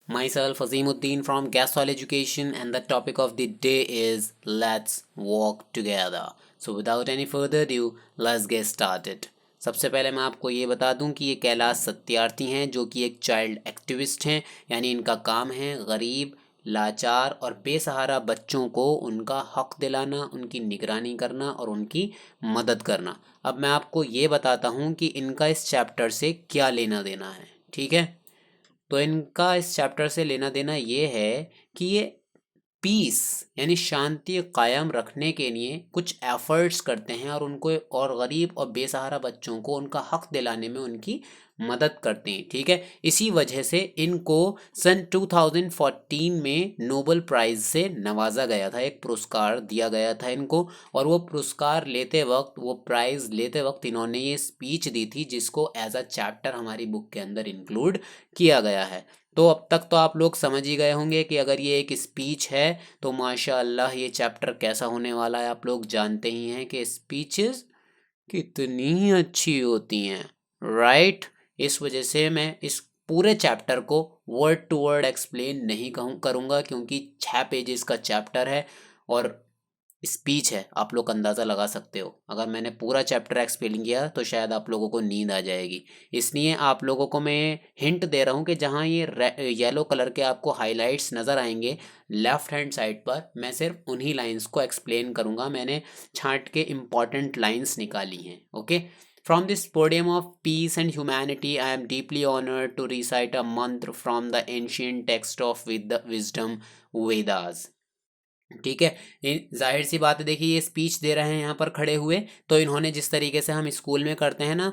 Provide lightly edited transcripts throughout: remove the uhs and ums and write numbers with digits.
Myself Azimuddin from Gasol Education, and the topic of the day is Let's Walk Together. So without any further ado, let's get started. सबसे पहले मैं आपको ये बता दूं कि ये कैलाश सत्यार्थी हैं जो कि एक चाइल्ड एक्टिविस्ट हैं, यानी इनका काम है गरीब, लाचार और बेसहारा बच्चों को उनका हक दिलाना, उनकी निगरानी करना और उनकी मदद करना। अब मैं आपको ये बताता हूँ कि इनका इस चैप्टर से क्या लेना देना है, ठीक है। तो इनका इस चैप्टर से लेना देना ये है कि ये पीस यानी शांति कायम रखने के लिए कुछ एफर्ट्स करते हैं और उनको और गरीब और बेसहारा बच्चों को उनका हक दिलाने में उनकी मदद करते हैं, ठीक है। इसी वजह से इनको सन 2014 में नोबेल प्राइज़ से नवाजा गया था, एक पुरस्कार दिया गया था इनको। और वो पुरस्कार लेते वक्त, वो प्राइज़ लेते वक्त इन्होंने ये स्पीच दी थी जिसको एज अ चैप्टर हमारी बुक के अंदर इंक्लूड किया गया है। तो अब तक तो आप लोग समझ ही गए होंगे कि अगर ये एक स्पीच है तो माशाअल्लाह ये चैप्टर कैसा होने वाला है। आप लोग जानते ही हैं कि स्पीचेस कितनी अच्छी होती हैं, राइट। इस वजह से मैं इस पूरे चैप्टर को वर्ड टू वर्ड एक्सप्लेन नहीं करूँगा क्योंकि 6 पेजेस का चैप्टर है और स्पीच है। आप लोग अंदाज़ा लगा सकते हो, अगर मैंने पूरा चैप्टर एक्सप्लेन किया तो शायद आप लोगों को नींद आ जाएगी। इसलिए आप लोगों को मैं हिंट दे रहा हूँ कि जहाँ ये येलो कलर के आपको हाइलाइट्स नज़र आएंगे लेफ़्ट हैंड साइड पर, मैं सिर्फ उन्हीं लाइंस को एक्सप्लेन करूँगा। मैंने छांट के इम्पॉर्टेंट लाइंस निकाली हैं, okay. From this podium of peace and humanity, I am deeply honored to recite a mantra from the ancient text of wisdom Vedas. ठीक है। जाहिर सी बात है, देखिए ये स्पीच दे रहे हैं यहाँ पर खड़े हुए, तो इन्होंने जिस तरीके से हम स्कूल में करते हैं ना,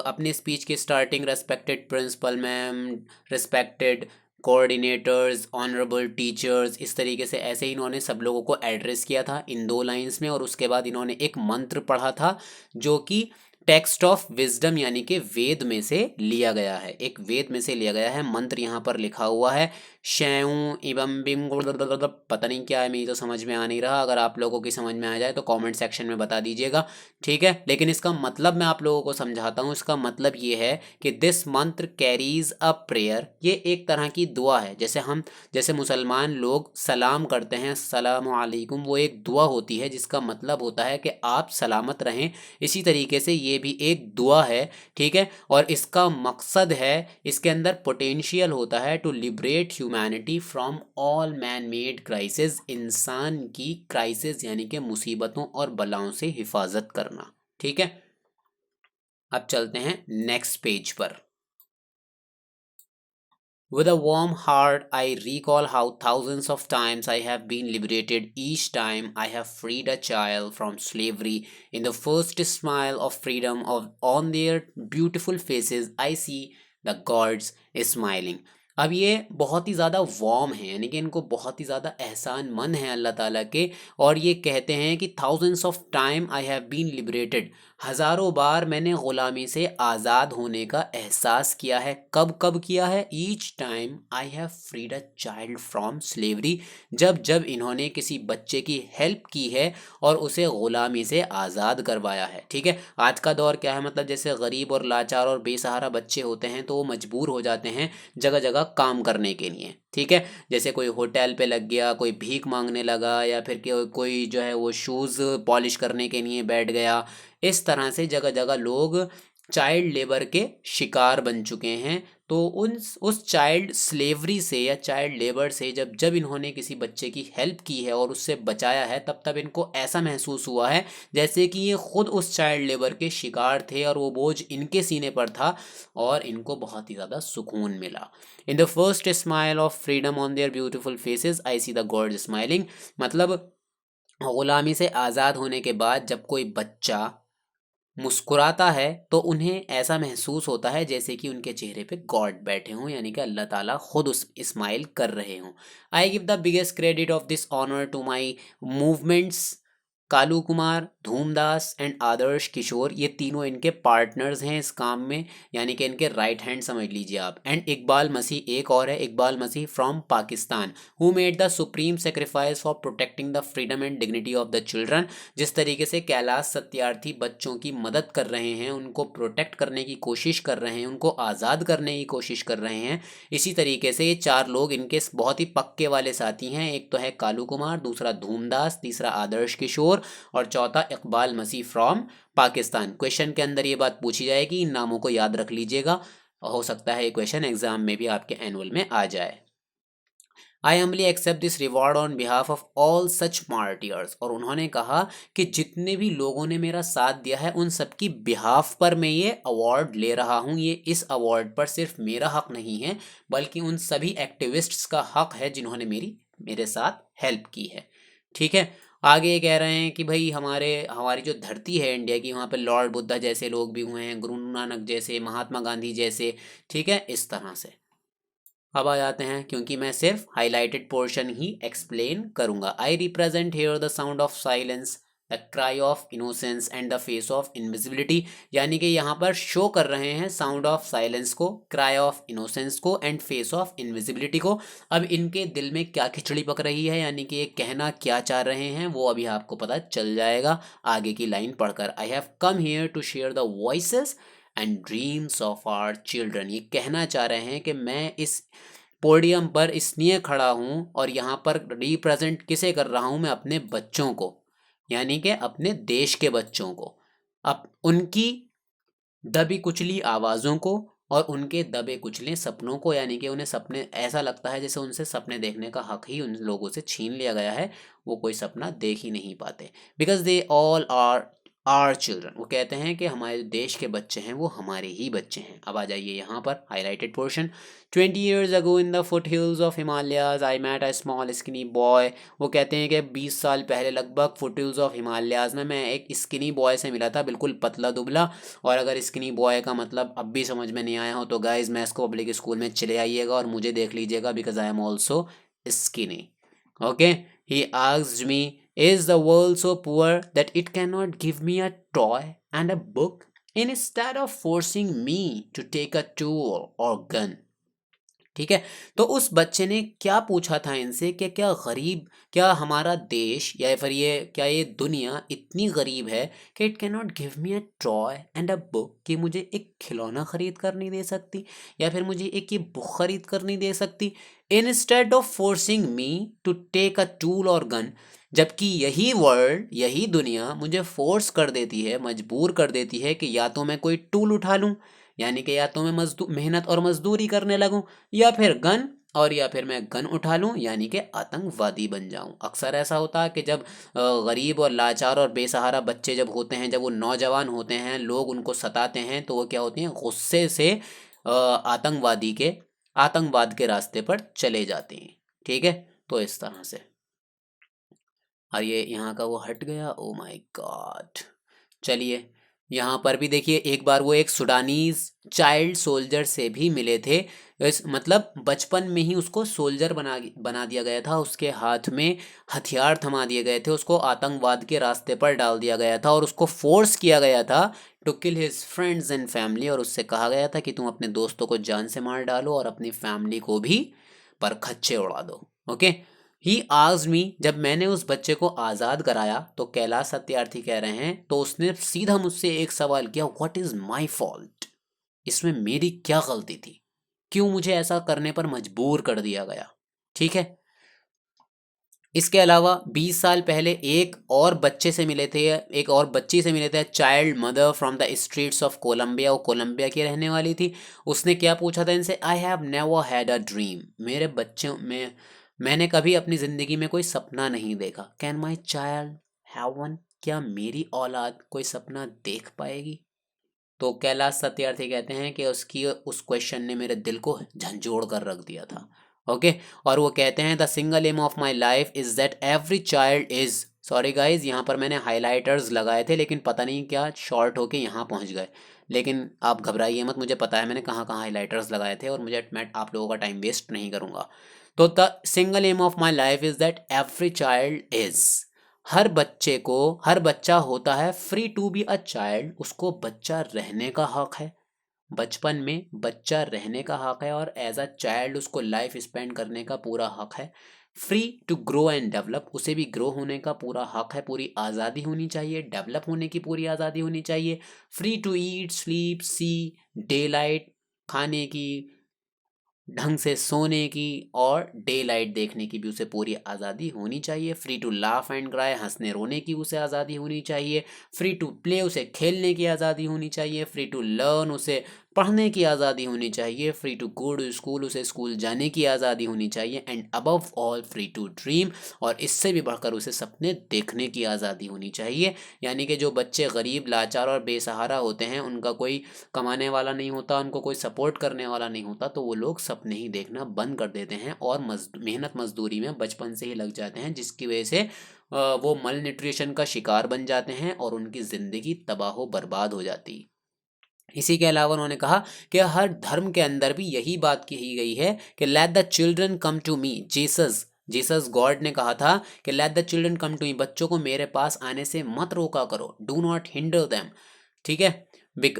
अपनी स्पीच की starting respected principal ma'am, respected coordinators, honourable teachers, इस तरीके से ऐसे ही इन्होंने सब लोगों को एड्रेस किया था इन 2 लाइंस में। और उसके बाद इन्होंने एक मंत्र पढ़ा था जो कि टेक्स्ट ऑफ विजडम यानी कि वेद में से लिया गया है, एक वेद में से लिया गया है मंत्र। यहाँ पर लिखा हुआ है शैऊ इवम बिम पता नहीं क्या है, मेरी तो समझ में आ नहीं रहा। अगर आप लोगों की समझ में आ जाए तो कमेंट सेक्शन में बता दीजिएगा, ठीक है। लेकिन इसका मतलब मैं आप लोगों को समझाता हूँ। इसका मतलब ये है कि दिस मंत्र कैरीज अ प्रेयर, ये एक तरह की दुआ है। जैसे मुसलमान लोग सलाम करते हैं, सलाम अलैकुम, वो एक दुआ होती है जिसका मतलब होता है कि आप सलामत रहें। इसी तरीके से ये भी एक दुआ है, ठीक है। और इसका मकसद है, इसके अंदर पोटेंशियल होता है to liberate humanity from all man made crisis, इंसान की क्राइसिस यानी कि मुसीबतों और बलाओं से हिफाजत करना, ठीक है। अब चलते हैं नेक्स्ट पेज पर। With a warm heart, I recall how thousands of times I have been liberated each time I have freed a child from slavery. In the first smile of freedom on their beautiful faces, I see the gods smiling. अब ये बहुत ही ज़्यादा warm है, यानी कि इनको बहुत ही ज़्यादा एहसान मंद हैं अल्लाह ताला के। और ये कहते हैं कि thousands of time I have been liberated, हज़ारों बार मैंने ग़ुलामी से आज़ाद होने का एहसास किया है। कब कब किया है? Each time I have freed a child from slavery, जब जब इन्होंने किसी बच्चे की हेल्प की है और उसे ग़ुलामी से आज़ाद करवाया है, ठीक है। आज का दौर क्या है, मतलब जैसे गरीब और लाचार और बेसहारा बच्चे होते हैं तो वो मजबूर हो जाते हैं जगह जगह काम करने के लिए, ठीक है। जैसे कोई होटल पे लग गया, कोई भीख मांगने लगा, या फिर कोई जो है वो शूज़ पॉलिश करने के लिए बैठ गया। इस तरह से जगह जगह लोग चाइल्ड लेबर के शिकार बन चुके हैं। तो उस चाइल्ड स्लेवरी से या चाइल्ड लेबर से जब जब इन्होंने किसी बच्चे की हेल्प की है और उससे बचाया है, तब तब इनको ऐसा महसूस हुआ है जैसे कि ये खुद उस चाइल्ड लेबर के शिकार थे और वो बोझ इनके सीने पर था, और इनको बहुत ही ज़्यादा सुकून मिला। In the first smile of freedom on their beautiful faces I see the God smiling, मतलब गुलामी से आज़ाद होने के बाद जब कोई बच्चा मुस्कुराता है तो उन्हें ऐसा महसूस होता है जैसे कि उनके चेहरे पे गॉड बैठे हों, यानी कि अल्लाह ताला खुद उस स्माइल कर रहे हों। I give the biggest credit of this honour to my movements Kalu Kumar, Dhumdas and Adarsh Kishore, ये तीनों इनके पार्टनर्स हैं इस काम में, यानी कि इनके राइट हैंड समझ लीजिए आप। एंड इकबाल मसीह एक और है, Iqbal Masih from Pakistan, who made the supreme sacrifice for protecting the freedom and dignity of the children. जिस तरीके से कैलाश सत्यार्थी बच्चों की मदद कर रहे हैं, उनको प्रोटेक्ट करने की कोशिश कर रहे हैं, उनको आज़ाद करने की कोशिश कर रहे हैं, इसी तरीके से ये चार लोग इनके बहुत ही पक्के वाले साथी हैं। एक तो है कालू कुमार, दूसरा धूमदास, तीसरा आदर्श किशोर और चौथा इकबाल मसीह फ्रॉम पाकिस्तान। क्वेश्चन के अंदर ये बात पूछी जाएगी, इन नामों को याद रख लीजिएगा, हो सकता है ये क्वेश्चन एग्जाम में भी आपके एनुअल में आ जाए। I humbly accept this reward on behalf of all such martyrs. और उन्होंने कहा कि जितने भी लोगों ने मेरा साथ दिया है उन सबकी बिहाफ पर मैं ये अवार्ड ले रहा हूँ। ये इस अवार्ड पर सिर्फ मेरा हक नहीं है बल्कि उन सभी एक्टिविस्ट्स का हक है जिन्होंने मेरे साथ हेल्प की है। ठीक है, आगे ये कह रहे हैं कि भाई हमारी जो धरती है इंडिया की, वहाँ पे लॉर्ड बुद्धा जैसे लोग भी हुए हैं, गुरु नानक जैसे, महात्मा गांधी जैसे। ठीक है, इस तरह से अब आ जाते हैं, क्योंकि मैं सिर्फ हाईलाइटेड पोर्शन ही एक्सप्लेन करूंगा। I represent here the sound of silence, the cry of innocence and the face of invisibility. यानी कि यहाँ पर शो कर रहे हैं साउंड ऑफ साइलेंस को, क्राई ऑफ इनोसेंस को एंड फेस ऑफ इनविजिबिलिटी को। अब इनके दिल में क्या खिचड़ी पक रही है, यानी कि ये कहना क्या चाह रहे हैं, वो अभी आपको पता चल जाएगा आगे की लाइन पढ़कर। I have come here to share the voices and dreams of our children. ये कहना चाह रहे हैं कि मैं इस पोडियम पर इसलिए खड़ा हूँ और यहाँ पर रिप्रेजेंट किसे कर रहा हूँ, मैं अपने बच्चों को, यानी कि अपने देश के बच्चों को, अब उनकी दबी कुचली आवाज़ों को और उनके दबे कुचले सपनों को। यानी कि उन्हें सपने, ऐसा लगता है जैसे उनसे सपने देखने का हक ही उन लोगों से छीन लिया गया है, वो कोई सपना देख ही नहीं पाते। Because they all are children. वो कहते हैं कि हमारे देश के बच्चे हैं वो हमारे ही बच्चे हैं। अब आ जाइए यहाँ पर highlighted portion. 20 years ago in the foothills of Himalayas I met a small skinny boy। वो कहते हैं कि 20 साल पहले लगभग फुटहिल्स ऑफ हिमालयाज में मैं एक स्किनी बॉय से मिला था, बिल्कुल पतला दुबला। और अगर स्किनी बॉय का मतलब अब भी समझ में नहीं आया हो तो गाइज मैथ्स को पब्लिक स्कूल में चले आइएगा और मुझे देख लीजिएगा, because I am also skinny. Okay, he asked me, is the world so poor that it cannot give me a toy and a book instead of forcing me to take a tool or gun। ठीक है, तो उस बच्चे ने क्या पूछा था इनसे कि क्या हमारा देश या फिर ये दुनिया इतनी गरीब है कि it can not give me a toy and a book, कि मुझे एक खिलौना खरीद कर नहीं दे सकती या फिर मुझे एक ये बुक खरीद कर नहीं दे सकती। Instead of forcing me to take a tool और गन, जबकि यही वर्ल्ड, यही दुनिया मुझे फोर्स कर देती है, मजबूर कर देती है कि या तो मैं कोई टूल उठा लूँ, यानी कि या तो मैं मेहनत और मजदूरी करने लगूं, या फिर मैं गन उठा लूं, यानी कि आतंकवादी बन जाऊं। अक्सर ऐसा होता है कि जब गरीब और लाचार और बेसहारा बच्चे जब होते हैं, जब वो नौजवान होते हैं, लोग उनको सताते हैं, तो वो क्या होती हैं, गुस्से से आतंकवाद के रास्ते पर चले जाते हैं। ठीक है, तो इस तरह से। और ये यहाँ का वो हट गया, ओ माय गॉड। चलिए यहाँ पर भी देखिए, एक बार वो एक सुडानीज चाइल्ड सोल्जर से भी मिले थे। मतलब बचपन में ही उसको सोल्जर बना दिया गया था, उसके हाथ में हथियार थमा दिए गए थे, उसको आतंकवाद के रास्ते पर डाल दिया गया था और उसको फोर्स किया गया था to kill his friends and family. और उससे कहा गया था कि तुम अपने दोस्तों को जान से मार डालो और अपनी फैमिली को भी पर खच्चे उड़ा दो। ओके, ही आस्क्ड मी, जब मैंने उस बच्चे को आज़ाद कराया, तो कैलाश सत्यार्थी कह रहे हैं, तो उसने सीधा मुझसे एक सवाल किया, व्हाट इज़ माई फॉल्ट, इसमें मेरी क्या गलती थी, क्यों मुझे ऐसा करने पर मजबूर कर दिया गया। ठीक है, इसके अलावा 20 साल पहले एक और बच्चे से मिले थे, एक और बच्ची से मिले थे, child mother from the streets of Colombia. वो कोलंबिया की रहने वाली थी। उसने क्या पूछा था इनसे, I have never had a dream, मेरे बच्चों में मैंने कभी अपनी ज़िंदगी में कोई सपना नहीं देखा। Can my child have one, क्या मेरी औलाद कोई सपना देख पाएगी। तो कैलाश सत्यार्थी कहते हैं कि उसकी उस क्वेश्चन ने मेरे दिल को झंझोड़ कर रख दिया था। ओके, और वो कहते हैं the single aim of my life is that every child is, sorry guys यहाँ पर मैंने हाईलाइटर्स लगाए थे लेकिन पता नहीं क्या शॉर्ट होके यहाँ पहुँच गए, लेकिन आप घबराइए मत, मुझे पता है मैंने कहाँ कहाँ हाईलाइटर्स लगाए थे और मैं आप लोगों का टाइम वेस्ट नहीं करूँगा। तो the single aim of my life is that every child is हर बच्चा होता है free to be a child, उसको बच्चा रहने का हक है, बचपन में बच्चा रहने का हक है, और एज अ चाइल्ड उसको लाइफ स्पेंड करने का पूरा हक है। Free to grow and develop, उसे भी ग्रो होने का पूरा हक है, पूरी आज़ादी होनी चाहिए, डेवलप होने की पूरी आज़ादी होनी चाहिए। Free to eat sleep see daylight, खाने की, ढंग से सोने की और डे लाइट देखने की भी उसे पूरी आज़ादी होनी चाहिए। Free to laugh and cry, हंसने रोने की उसे आज़ादी होनी चाहिए। फ्री टू प्ले, उसे खेलने की आज़ादी होनी चाहिए। फ्री टू लर्न, उसे पढ़ने की आज़ादी होनी चाहिए। Free to go to school, उसे स्कूल जाने की आज़ादी होनी चाहिए। And above all free to dream, और इससे भी बढ़कर उसे सपने देखने की आज़ादी होनी चाहिए। यानी कि जो बच्चे गरीब, लाचार और बेसहारा होते हैं, उनका कोई कमाने वाला नहीं होता, उनको कोई सपोर्ट करने वाला नहीं होता, तो वो लोग सपने ही देखना बंद कर देते हैं और मेहनत मजदूरी में बचपन से ही लग जाते हैं, जिसकी वजह से वो मल न्यूट्रिशन का शिकार बन जाते हैं और उनकी ज़िंदगी तबाह बर्बाद हो जाती। इसी के अलावा उन्होंने कहा कि हर धर्म के अंदर भी यही बात कही गई है कि let the children come to me. Jesus Jesus God ने कहा था कि let the children come to me, बच्चों को मेरे पास आने से मत रोका करो, डू नॉट हिंडर देम। ठीक है,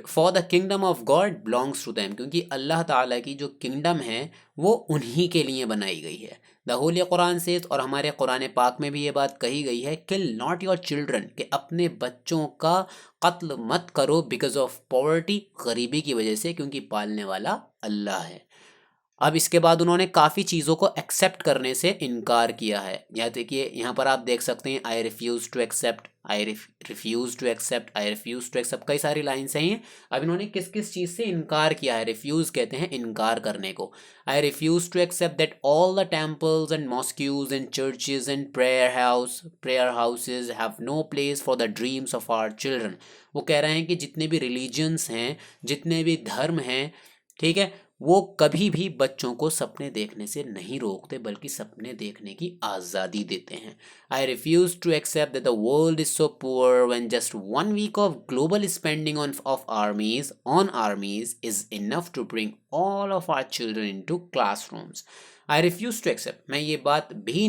for the kingdom of God belongs to them, क्योंकि अल्लाह ताला की जो किंगडम है वो उन्हीं के लिए बनाई गई है। द होली कुरान से, और हमारे कुरान पाक में भी ये बात कही गई है, किल नॉट योर चिल्ड्रन, कि अपने बच्चों का कत्ल मत करो बिकॉज ऑफ पॉवर्टी, गरीबी की वजह से, क्योंकि पालने वाला अल्लाह है। अब इसके बाद उन्होंने काफ़ी चीज़ों को एक्सेप्ट करने से इनकार किया है। यहाँ देखिए, यहाँ पर आप देख सकते हैं, I refuse to accept, refuse to accept, I refuse to accept, कई सारी लाइन्स हैं ये। अब इन्होंने किस किस चीज़ से इनकार किया है, रिफ्यूज़ कहते हैं इनकार करने को। I refuse to accept that all the temples and mosques and churches and prayer houses have no place for the dreams of our children. वो कह रहे हैं कि जितने भी रिलीजन्स हैं, जितने भी धर्म हैं, ठीक है, वो कभी भी बच्चों को सपने देखने से नहीं रोकते, बल्कि सपने देखने की आज़ादी देते हैं। I refuse to accept that the world is so poor when just 1 week of global spending on armies is enough to bring all of our children into classrooms. I refuse to accept, मैं ये बात भी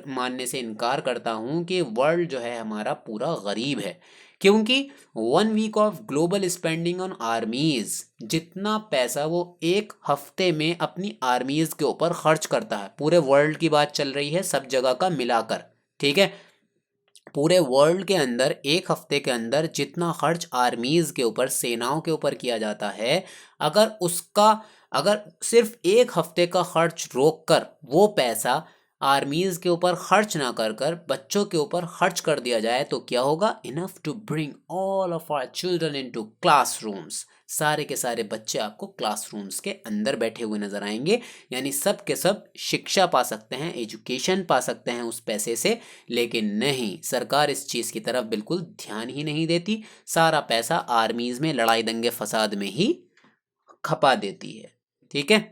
मानने से इनकार करता हूँ कि वर्ल्ड जो है हमारा पूरा गरीब है, क्योंकि 1 week of global spending on armies, जितना पैसा वो एक हफ्ते में अपनी आर्मीज के ऊपर खर्च करता है, पूरे वर्ल्ड की बात चल रही है, सब जगह का मिलाकर, ठीक है, पूरे वर्ल्ड के अंदर एक हफ्ते के अंदर जितना खर्च आर्मीज के ऊपर, सेनाओं के ऊपर किया जाता है, अगर सिर्फ एक हफ्ते का खर्च रोक कर वो पैसा आर्मीज के ऊपर खर्च ना कर कर बच्चों के ऊपर खर्च कर दिया जाए, तो क्या होगा, enough to bring all of our children into classrooms. सारे के सारे बच्चे आपको क्लासरूम्स के अंदर बैठे हुए नजर आएंगे, यानी सब के सब शिक्षा पा सकते हैं, एजुकेशन पा सकते हैं उस पैसे से। लेकिन नहीं, सरकार इस चीज़ की तरफ बिल्कुल ध्यान ही नहीं देती, सारा पैसा आर्मीज में लड़ाई दंगे फसाद में ही खपा देती है। ठीक है,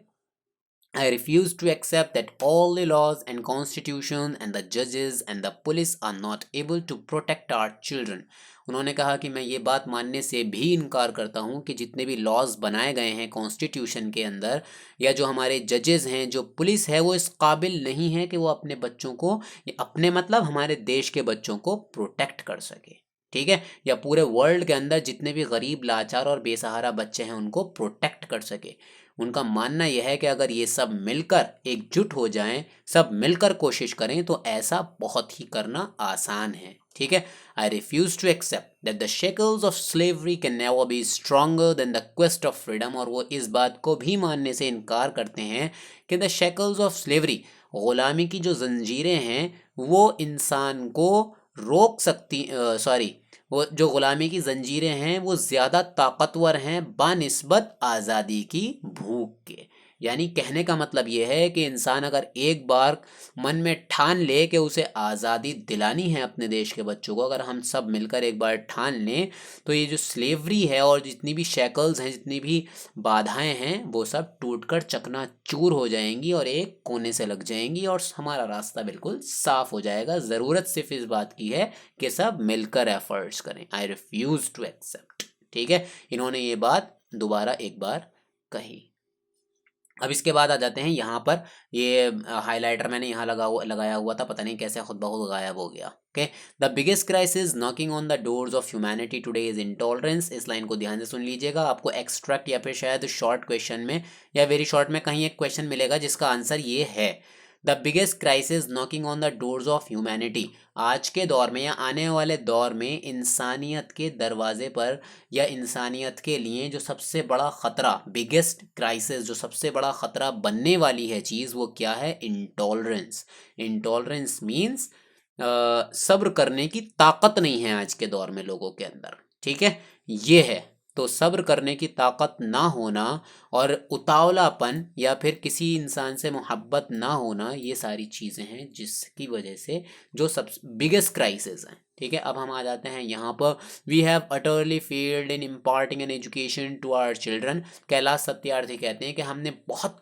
I refuse to accept that all the laws and constitution and the judges and the police are not able to protect our children। उन्होंने कहा कि मैं ये बात मानने से भी इनकार करता हूँ कि जितने भी लॉज बनाए गए हैं कॉन्स्टिट्यूशन के अंदर, या जो हमारे जजेस हैं, जो पुलिस है, वो इस काबिल नहीं है कि वो अपने बच्चों को, अपने मतलब हमारे देश के बच्चों को प्रोटेक्ट कर सके। ठीक है, या पूरे वर्ल्ड के अंदर जितने भी गरीब, लाचार और बेसहारा बच्चे हैं उनको प्रोटेक्ट कर सके। उनका मानना यह है कि अगर ये सब मिलकर एकजुट हो जाएं, सब मिलकर कोशिश करें, तो ऐसा बहुत ही करना आसान है। ठीक है, I refuse to accept that the shackles of slavery can never be stronger than the quest of freedom. और वो इस बात को भी मानने से इनकार करते हैं कि द शेकल्स ऑफ स्लेवरी, गुलामी की जो जंजीरें हैं, वो इंसान को रोक सकती, सॉरी, वो जो ग़ुलामी की ज़ंजीरें हैं वो ज़्यादा ताकतवर हैं बानिस्बत आज़ादी की भूख के। यानी कहने का मतलब ये है कि इंसान अगर एक बार मन में ठान ले कि उसे आज़ादी दिलानी है अपने देश के बच्चों को, अगर हम सब मिलकर एक बार ठान लें, तो ये जो स्लेवरी है और जितनी भी शैकल्स हैं, जितनी भी बाधाएं हैं, वो सब टूटकर चकनाचूर हो जाएंगी और एक कोने से लग जाएंगी और हमारा रास्ता बिल्कुल साफ हो जाएगा। ज़रूरत सिर्फ इस बात की है कि सब मिलकर एफर्ट्स करें। I refuse to accept. ठीक है, इन्होंने ये बात दोबारा एक बार कही। अब इसके बाद आ जाते हैं यहाँ पर, ये हाइलाइटर मैंने यहाँ लगाया हुआ था, पता नहीं कैसे खुद ब खुद गायब हो गया। Okay, the biggest crisis knocking on the doors of humanity today is intolerance. इस लाइन को ध्यान से सुन लीजिएगा, आपको एक्सट्रैक्ट या फिर शायद शॉर्ट क्वेश्चन में या वेरी शॉर्ट में कहीं एक क्वेश्चन मिलेगा जिसका आंसर ये है, the biggest crisis knocking on the doors of humanity. आज के दौर में या आने वाले दौर में इंसानियत के दरवाजे पर या इंसानियत के लिए जो सबसे बड़ा ख़तरा, बिगेस्ट क्राइसिस, जो सबसे बड़ा ख़तरा बनने वाली है चीज़, वो क्या है? इंटॉलरेंस। इंटॉलरेंस मीन्स सब्र करने की ताकत नहीं है आज के दौर में लोगों के अंदर। ठीक है, ये है। तो सब्र करने की ताकत ना होना और उतावलापन या फिर किसी इंसान से मोहब्बत ना होना, ये सारी चीज़ें हैं जिसकी वजह से जो सब बिगेस्ट क्राइसिस हैं। ठीक है, अब हम आ जाते हैं यहाँ पर, we have utterly failed in imparting an education to our children. Kailash Satyarthi कहते हैं कि हमने बहुत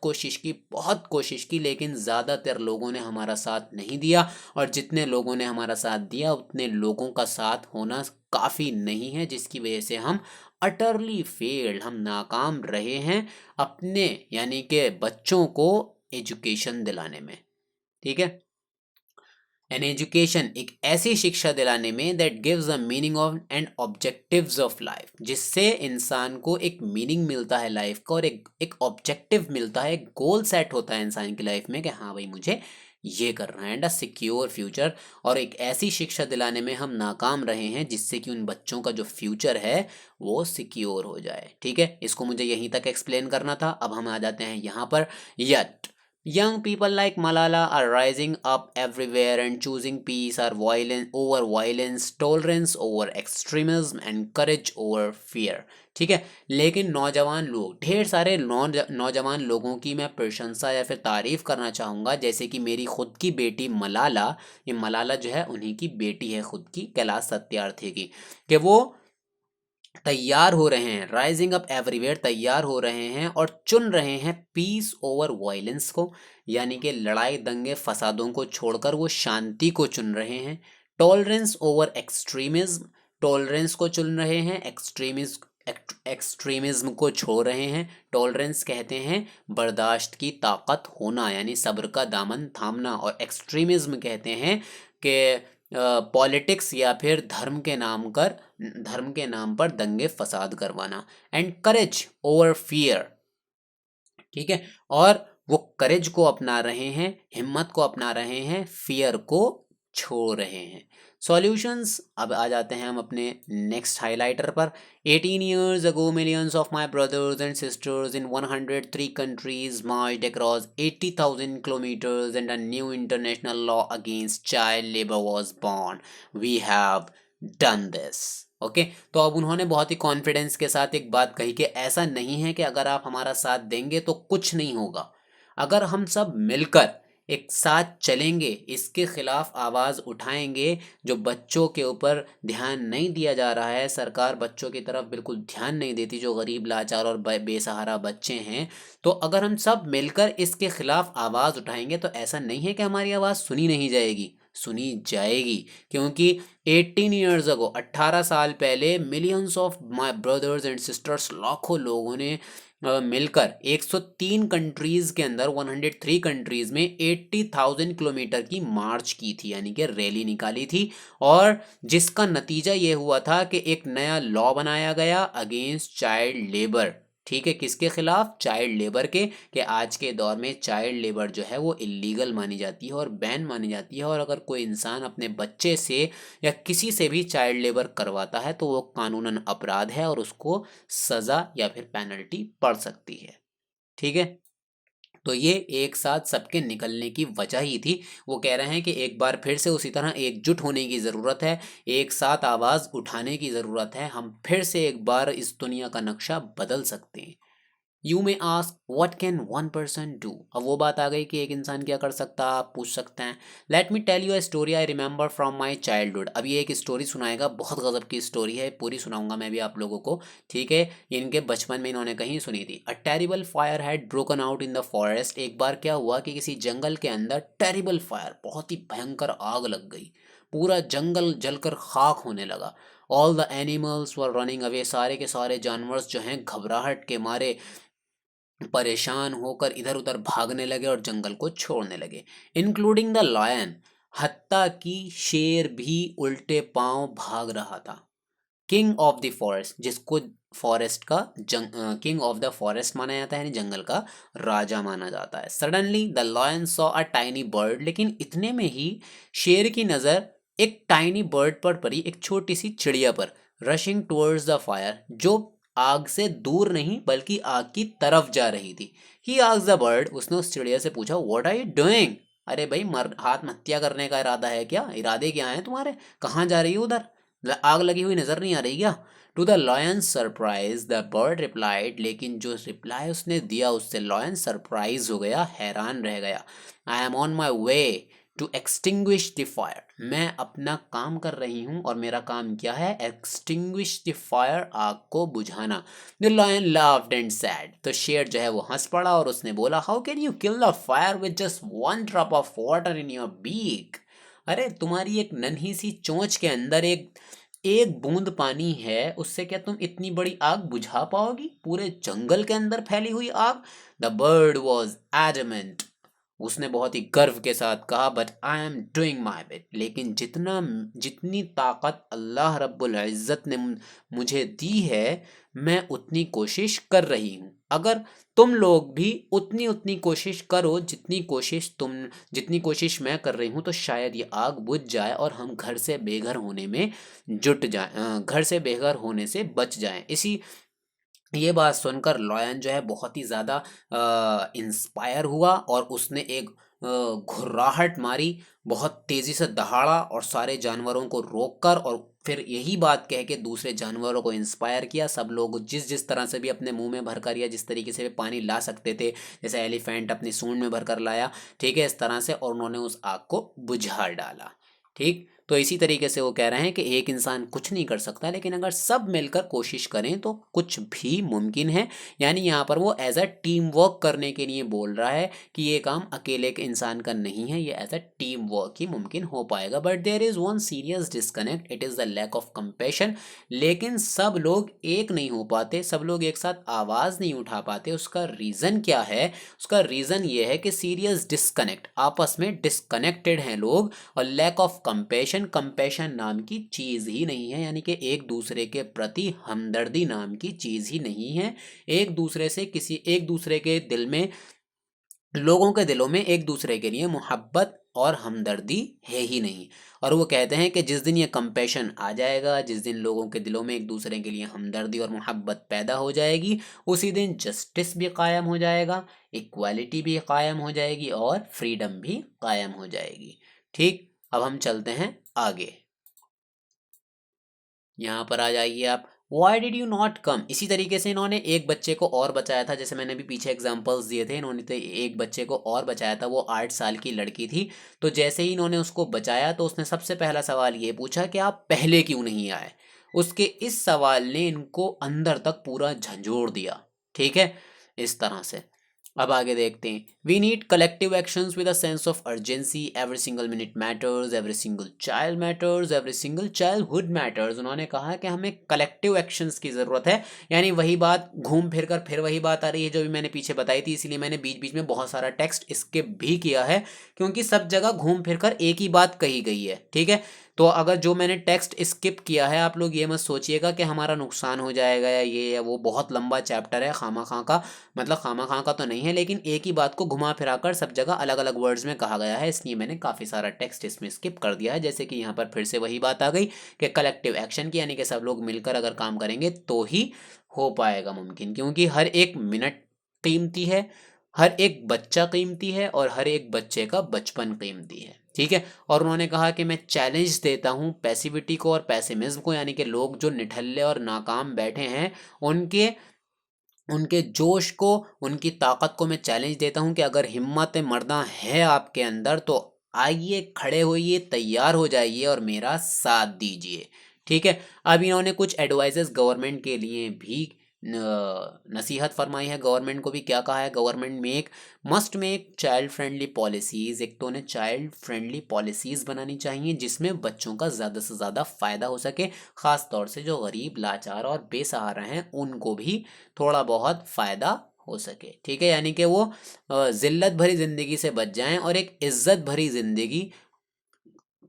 कोशिश की लेकिन ज़्यादातर लोगों ने हमारा साथ नहीं दिया, और जितने लोगों ने हमारा साथ दिया उतने लोगों का साथ होना काफ़ी नहीं है, जिसकी वजह से हम अटरली फेल्ड, हम नाकाम रहे हैं अपने यानी कि बच्चों को एजुकेशन दिलाने में। ठीक है, एन एजुकेशन, एक ऐसी शिक्षा दिलाने में that gives a meaning of and objectives of life, जिससे इंसान को एक मीनिंग मिलता है लाइफ का और एक ऑब्जेक्टिव मिलता है, एक गोल सेट होता है इंसान की लाइफ में कि हाँ भाई मुझे ये करना है, एंड अ सिक्योर फ्यूचर। और एक ऐसी शिक्षा दिलाने में हम नाकाम रहे हैं जिससे कि उन बच्चों का जो फ्यूचर है वो सिक्योर हो जाए। ठीक है, इसको मुझे यहीं तक एक्सप्लेन करना था। अब हम आ जाते हैं यहाँ पर, yet young people like Malala are rising up everywhere and choosing peace or violence over violence, tolerance over extremism and courage over fear। ठीक है, लेकिन नौजवान लोग, ढेर सारे नौजवान लोगों की मैं प्रशंसा या फिर तारीफ करना चाहूँगा, जैसे कि मेरी खुद की बेटी मलाला। ये मलाला जो है उन्हीं की बेटी है खुद की, कैलाश सत्यार्थी की, कि वो तैयार हो रहे हैं, राइजिंग अप एवरीवेयर, तैयार हो रहे हैं और चुन रहे हैं पीस ओवर वायलेंस को, यानी कि लड़ाई दंगे फसादों को छोड़कर वो शांति को चुन रहे हैं। टॉलरेंस ओवर एक्सट्रीमिज्म, टॉलरेंस को चुन रहे हैं, एक्सट्रीमिज्म को छोड़ रहे हैं। टॉलरेंस कहते हैं बर्दाश्त की ताकत होना, यानी सब्र का दामन थामना, और एक्सट्रीमिज्म कहते हैं कि पॉलिटिक्स या फिर धर्म के नाम पर दंगे फसाद करवाना। And courage over fear. ठीक है, और वो करेज को अपना रहे हैं, हिम्मत को अपना रहे हैं, फियर को छोड़ रहे हैं। सॉल्यूशंस, अब आ जाते हैं हम अपने नेक्स्ट हाइलाइटर पर। 18 years ago millions of my brothers and sisters in 103 countries marched across 80,000 kilometers and a new international law against child labor was born. We have done this। Okay, तो अब उन्होंने बहुत ही कॉन्फिडेंस के साथ एक बात कही कि ऐसा नहीं है कि अगर आप हमारा साथ देंगे तो कुछ नहीं होगा, अगर हम सब मिलकर एक साथ चलेंगे, इसके खिलाफ आवाज़ उठाएंगे, जो बच्चों के ऊपर ध्यान नहीं दिया जा रहा है, सरकार बच्चों की तरफ बिल्कुल ध्यान नहीं देती, जो गरीब लाचार और बेसहारा बच्चे हैं, तो अगर हम सब मिलकर इसके खिलाफ आवाज़ उठाएंगे तो ऐसा नहीं है कि हमारी आवाज़ सुनी नहीं जाएगी, सुनी जाएगी। क्योंकि 18 ईयर्स अगो, 18 साल पहले, millions of my brothers and sisters, लाखों लोगों ने मिलकर 103 कंट्रीज़ के अंदर, 103 कंट्रीज़ में 80,000 किलोमीटर की मार्च की थी, यानी कि रैली निकाली थी, और जिसका नतीजा ये हुआ था कि एक नया लॉ बनाया गया अगेंस्ट चाइल्ड लेबर। ठीक है, किसके खिलाफ? चाइल्ड लेबर के, कि आज के दौर में चाइल्ड लेबर जो है वो इलीगल मानी जाती है और बैन मानी जाती है, और अगर कोई इंसान अपने बच्चे से या किसी से भी चाइल्ड लेबर करवाता है तो वो कानूनन अपराध है और उसको सज़ा या फिर पेनल्टी पड़ सकती है। ठीक है, तो ये एक साथ सबके निकलने की वजह ही थी। वो कह रहे हैं कि एक बार फिर से उसी तरह एकजुट होने की ज़रूरत है, एक साथ आवाज़ उठाने की ज़रूरत है, हम फिर से एक बार इस दुनिया का नक्शा बदल सकते हैं। You may ask what can one person do. अब वो बात आ गई कि एक इंसान क्या कर सकता है, आप पूछ सकते हैं। Let me tell you a story I remember from my childhood. अब ये एक स्टोरी सुनाएगा, बहुत गजब की स्टोरी है, पूरी सुनाऊंगा मैं भी आप लोगों को। ठीक है, इनके बचपन में इन्होंने कहीं सुनी थी। A terrible fire had broken out in the forest. एक बार क्या हुआ कि किसी जंगल के अंदर टेरिबल फायर, बहुत ही भयंकर आग लग गई, पूरा जंगल जलकर खाक होने लगा। All the animals were running away, सारे के सारे जानवर जो हैं घबराहट के मारे परेशान होकर इधर उधर भागने लगे और जंगल को छोड़ने लगे, इंक्लूडिंग द लायन, हत्ता कि शेर भी उल्टे पांव भाग रहा था। किंग ऑफ द फॉरेस्ट, जिसको फॉरेस्ट का किंग ऑफ द फॉरेस्ट माना जाता है, यानी जंगल का राजा माना जाता है। Suddenly the lion saw a tiny bird, लेकिन इतने में ही शेर की नज़र एक टाइनी बर्ड पर पड़ी, एक छोटी सी चिड़िया पर, रशिंग टुवर्ड्स द फायर, जो आग से दूर नहीं बल्कि आग की तरफ जा रही थी। ही आस्क्ड द बर्ड, उसने उस चिड़िया से पूछा, व्हाट आर यू डूइंग? अरे भाई, मर आत्महत्या करने का इरादा है क्या? इरादे क्या हैं तुम्हारे? कहाँ जा रही हो उधर? आग लगी हुई नजर नहीं आ रही क्या? To the lion surprise the bird replied, लेकिन जो रिप्लाई उसने दिया उससे लॉयन सरप्राइज हो गया, हैरान रह गया। I am on my way to extinguish the fire, मैं अपना काम कर रही हूँ और मेरा काम क्या है? एक्सटिंग्विश द फायर, आग को बुझाना। The lion laughed and said, तो शेर जो है वो हंस पड़ा और उसने बोला, how can you kill the fire with just one drop of water in your beak? अरे तुम्हारी एक नन्ही सी चोंच के अंदर एक एक बूंद पानी है, उससे क्या तुम इतनी बड़ी आग बुझा पाओगी? पूरे जंगल के अंदर फैली हुई आग। द बर्ड वॉज एडमेंट, उसने बहुत ही गर्व के साथ कहा, but I am doing my bit, लेकिन जितनी ताकत अल्लाह रब्बुल इज़्ज़त ने मुझे दी है, मैं उतनी कोशिश कर रही हूँ। अगर तुम लोग भी उतनी उतनी कोशिश करो जितनी कोशिश मैं कर रही हूँ, तो शायद ये आग बुझ जाए और हम घर से बेघर होने में घर से बेघर होने से बच जाएं। इसी ये बात सुनकर लॉयन जो है बहुत ही ज़्यादा इंस्पायर हुआ और उसने एक घुर्राहट मारी, बहुत तेज़ी से दहाड़ा और सारे जानवरों को रोककर, और फिर यही बात कह के दूसरे जानवरों को इंस्पायर किया। सब लोग जिस जिस तरह से भी अपने मुंह में भरकर या जिस तरीके से भी पानी ला सकते थे, जैसे एलिफेंट अपनी सूंड में भरकर लाया, ठीक है, इस तरह से, और उन्होंने उस आग को बुझा डाला। ठीक, तो इसी तरीके से वो कह रहे हैं कि एक इंसान कुछ नहीं कर सकता, लेकिन अगर सब मिलकर कोशिश करें तो कुछ भी मुमकिन है। यानी यहाँ पर वो एज अ टीम वर्क करने के लिए बोल रहा है कि ये काम अकेले के इंसान का नहीं है, ये एज अ टीम वर्क ही मुमकिन हो पाएगा। But there is one serious disconnect, it is the lack of compassion. लेकिन सब लोग एक नहीं हो पाते, सब लोग एक साथ आवाज़ नहीं उठा पाते। उसका रीज़न क्या है? उसका रीज़न ये है कि सीरियस डिस्कनेक्ट, आपस में डिस्कनेक्टेड हैं लोग, और लैक ऑफ कंपैशन, कंपैशन नाम की चीज़ ही नहीं है, यानी कि एक दूसरे के प्रति हमदर्दी नाम की चीज़ ही नहीं है। एक दूसरे के दिल में, लोगों के दिलों में एक दूसरे के लिए मोहब्बत और हमदर्दी है ही नहीं। और वो कहते हैं कि जिस दिन ये कंपैशन आ जाएगा, जिस दिन लोगों के दिलों में एक दूसरे के लिए हमदर्दी और मोहब्बत पैदा हो जाएगी, उसी दिन जस्टिस भी कायम हो जाएगा, इक्वालिटी भी कायम हो जाएगी और फ्रीडम भी कायम हो जाएगी। ठीक, अब हम चलते हैं आगे। यहाँ पर आ जाइए आप। Why did you not come, इसी तरीके से इन्होंने एक बच्चे को और बचाया था, जैसे मैंने भी पीछे एग्जांपल्स दिए थे, इन्होंने तो एक बच्चे को और बचाया था, वो 8 साल की लड़की थी। तो जैसे ही इन्होंने उसको बचाया तो उसने सबसे पहला सवाल ये पूछा कि आप पहले क्यों नहीं आए? उसके इस सवाल ने इनको अंदर तक पूरा झंझोड़ दिया। ठीक है, इस तरह से। अब आगे देखते हैं। We need collective actions with a sense of urgency, every single minute matters, every single child matters, every single childhood matters. उन्होंने कहा कि हमें कलेक्टिव एक्शंस की ज़रूरत है। यानी वही बात घूम फिर कर फिर वही बात आ रही है जो भी मैंने पीछे बताई थी, इसीलिए मैंने बीच बीच में बहुत सारा टेक्स्ट स्किप भी किया है, क्योंकि सब जगह घूम फिर कर एक ही बात कही गई है। ठीक है, तो अगर जो मैंने टेक्स्ट स्किप किया है, आप लोग ये मत सोचिएगा कि हमारा नुकसान हो जाएगा या ये या वो, बहुत लंबा चैप्टर है खामा खां का, मतलब खामा खां का तो नहीं है, लेकिन एक ही बात को घुमा फिरा कर सब जगह अलग अलग वर्ड्स में कहा गया है, इसलिए मैंने काफ़ी सारा टेक्स्ट इसमें स्किप कर दिया है। जैसे कि यहाँ पर फिर से वही बात आ गई कि कलेक्टिव एक्शन की, यानी कि सब लोग मिलकर अगर काम करेंगे तो ही हो पाएगा मुमकिन, क्योंकि हर एक मिनट कीमती है, हर एक बच्चा कीमती है और हर एक बच्चे का बचपन कीमती है। ठीक है, और उन्होंने कहा कि मैं चैलेंज देता हूँ पैसिविटी को और पैसिमिज्म को, यानी कि लोग जो निठल्ले और नाकाम बैठे हैं, उनके उनके जोश को, उनकी ताकत को मैं चैलेंज देता हूँ कि अगर हिम्मत मर्दा है आपके अंदर तो आइए, खड़े होइए, तैयार हो जाइए और मेरा साथ दीजिए। ठीक है, अब इन्होंने कुछ एडवाइजेस गवर्नमेंट के लिए भी नसीहत फरमाई है। गवर्नमेंट को भी क्या कहा है? Government must make child friendly policies. एक तो उन्हें चाइल्ड फ्रेंडली पॉलिसीज़ बनानी चाहिए जिसमें बच्चों का ज़्यादा से ज़्यादा फ़ायदा हो सके, ख़ास तौर से जो गरीब, लाचार और बेसहारा हैं उनको भी थोड़ा बहुत फ़ायदा हो सके। ठीक है, यानी कि वो जिल्लत भरी ज़िंदगी से बच जाएं और एक इज्जत भरी ज़िंदगी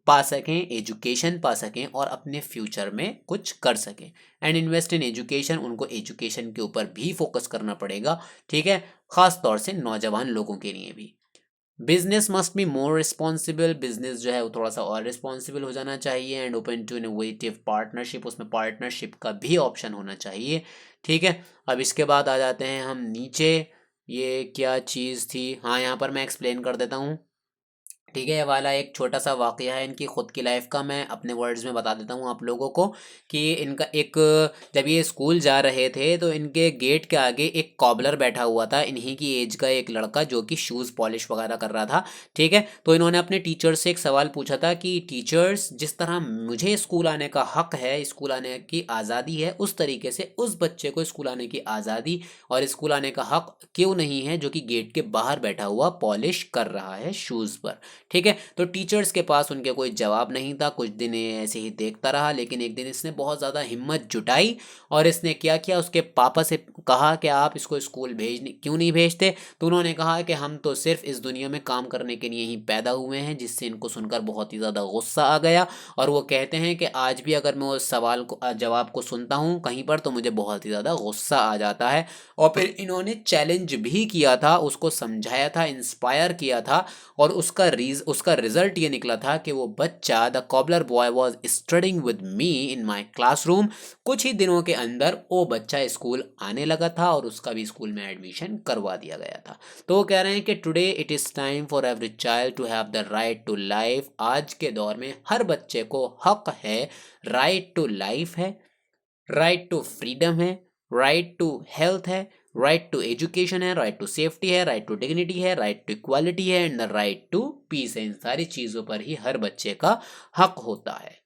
पा सकें, एजुकेशन पा सकें और अपने फ्यूचर में कुछ कर सकें। एंड इन्वेस्ट इन एजुकेशन, उनको एजुकेशन के ऊपर भी फोकस करना पड़ेगा। ठीक है, ख़ास तौर से नौजवान लोगों के लिए भी। Business must be more responsible, business जो है वो थोड़ा सा और रिस्पॉन्सिबल हो जाना चाहिए। And open to innovative partnership, उसमें पार्टनरशिप का भी ऑप्शन होना चाहिए। ठीक है, अब इसके बाद आ जाते हैं हम नीचे। ये क्या चीज़ थी, हाँ यहाँ पर मैं एक्सप्लेन कर देता हूँ। ठीक है, ये वाला एक छोटा सा वाकया है इनकी खुद की लाइफ का, मैं अपने वर्ड्स में बता देता हूँ आप लोगों को कि इनका एक, जब ये स्कूल जा रहे थे तो इनके गेट के आगे एक कॉबलर बैठा हुआ था, इन्हीं की एज का एक लड़का जो कि शूज़ पॉलिश वगैरह कर रहा था। ठीक है, तो इन्होंने अपने टीचर से एक सवाल पूछा था कि टीचर्स, जिस तरह मुझे स्कूल आने का हक है, स्कूल आने की आज़ादी है, उस तरीके से उस बच्चे को स्कूल आने की आज़ादी और स्कूल आने का हक क्यों नहीं है जो कि गेट के बाहर बैठा हुआ पॉलिश कर रहा है शूज़ पर। ठीक है, तो टीचर्स के पास उनके कोई जवाब नहीं था। कुछ दिन ये ऐसे ही देखता रहा, लेकिन एक दिन इसने बहुत ज़्यादा हिम्मत जुटाई और इसने क्या किया, उसके पापा से कहा कि आप इसको स्कूल भेजने क्यों नहीं भेजते। तो उन्होंने कहा कि हम तो सिर्फ इस दुनिया में काम करने के लिए ही पैदा हुए हैं, जिससे इनको सुनकर बहुत ही ज़्यादा गुस्सा आ गया। और वो कहते हैं कि आज भी अगर मैं उस सवाल को जवाब को सुनता हूँ कहीं पर तो मुझे बहुत ही ज़्यादा गुस्सा आ जाता है। और फिर इन्होंने चैलेंज भी किया था, उसको समझाया था, इंस्पायर किया था, और उसका रिजल्ट ये निकला था कि वो बच्चा, the cobbler boy was studying with me in my classroom. कुछ ही दिनों के अंदर वो बच्चा स्कूल आने लगा था और उसका भी स्कूल में एडमिशन करवा दिया गया था। तो वो कह रहे हैं कि today it is time for every child to have the right to life. आज के दौर में हर बच्चे को हक है, राइट टू लाइफ है, राइट टू फ्रीडम है, राइट टू हेल्थ है, राइट टू एजुकेशन है, राइट टू सेफ्टी है, राइट टू डिग्निटी है, राइट टू इक्वालिटी है, and the right to peace है। इन सारी चीज़ों पर ही हर बच्चे का हक होता है।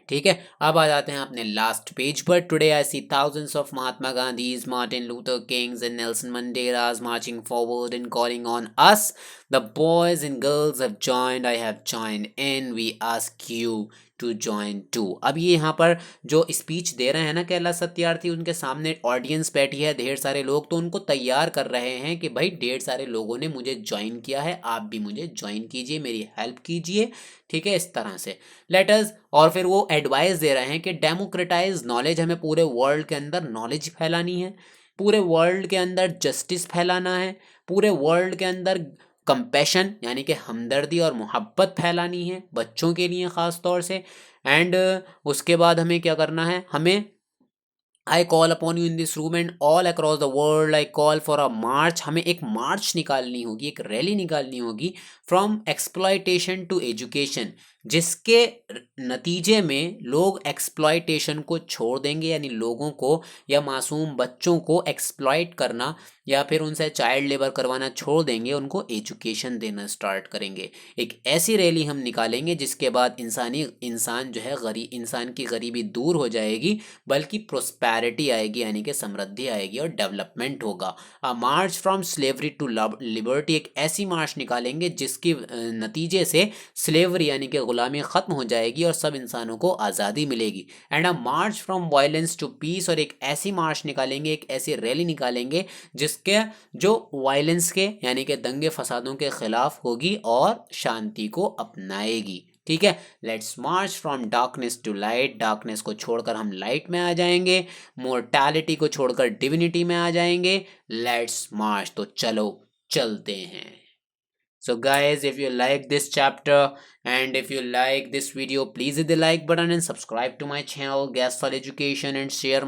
ठीक है, अब आ जाते हैं अपने लास्ट पेज पर। Today I see thousands of Mahatma Gandhis, Martin Luther Kings and Nelson Mandelas marching forward and calling on us, the boys and girls have joined, I have joined in, we ask you to join too. अब ये यहाँ पर जो speech दे रहे हैं ना कैलाश सत्यार्थी, उनके सामने ऑडियंस बैठी है, ढेर सारे लोग, तो उनको तैयार कर रहे हैं कि भाई ढेर सारे लोगों ने मुझे ज्वाइन किया है, आप भी मुझे ज्वाइन कीजिए, मेरी हेल्प कीजिए। ठीक है, इस तरह से लेटर्स। और फिर वो एडवाइस दे रहे हैं कि डेमोक्रेटाइज नॉलेज, हमें पूरे वर्ल्ड के अंदर नॉलेज फैलानी है, पूरे वर्ल्ड के अंदर जस्टिस फैलाना है, पूरे वर्ल्ड के अंदर कंपैशन यानी कि हमदर्दी और मोहब्बत फैलानी है बच्चों के लिए ख़ास तौर से। एंड उसके बाद हमें क्या करना है, हमें I call upon you in this room and all across the world I call for a march. हमें एक मार्च निकालनी होगी, एक रैली निकालनी होगी, फ्रॉम एक्सप्लॉयटेशन टू एजुकेशन, जिसके नतीजे में लोग एक्सप्लॉयटेशन को छोड़ देंगे, यानी लोगों को या मासूम बच्चों को एक्सप्लॉयट करना या फिर उनसे चाइल्ड लेबर करवाना छोड़ देंगे, उनको एजुकेशन देना स्टार्ट करेंगे। एक ऐसी रैली हम निकालेंगे जिसके बाद इंसान जो है इंसान की गरीबी दूर हो जाएगी, बल्कि प्रोस्पैरिटी आएगी, यानी कि समृद्धि आएगी और डेवलपमेंट होगा। अ march from slavery to liberty, एक ऐसी मार्च निकालेंगे जिसकी नतीजे से स्लेवरी यानी कि गुलामी ख़त्म हो जाएगी और सब इंसानों को आज़ादी मिलेगी। And a march from violence to peace, और एक ऐसी मार्च निकालेंगे, एक ऐसी रैली निकालेंगे जिसके जो वायलेंस के यानी कि दंगे फसादों के खिलाफ होगी और शांति को अपनाएगी। ठीक है, let's march from darkness to light, darkness को छोड़कर हम लाइट में आ जाएंगे, मोर्टैलिटी को छोड़कर डिविनिटी में आ जाएंगे। लेट्स मार्च, तो चलो चलते हैं। So guys, if you like this chapter and if you like this video, please hit the like button and subscribe to my channel Gasol Education, and share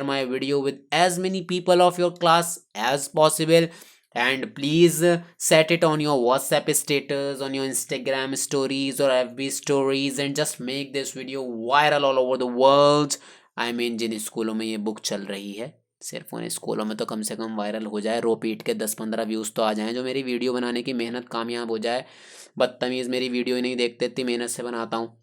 my video with as many people of your class as possible. And please set it on your WhatsApp status, on your Instagram stories or FB stories, and just make this video viral all over the world. I mean, जिन स्कूलों में ये book चल रही है, सिर्फ उन स्कूलों में तो कम से कम वायरल हो जाए, रो पीट के 10-15 व्यूज़ तो आ जाएं, जो मेरी वीडियो बनाने की मेहनत कामयाब हो जाए। बदतमीज़ मेरी वीडियो ही नहीं देखते, इतनी मेहनत से बनाता हूँ।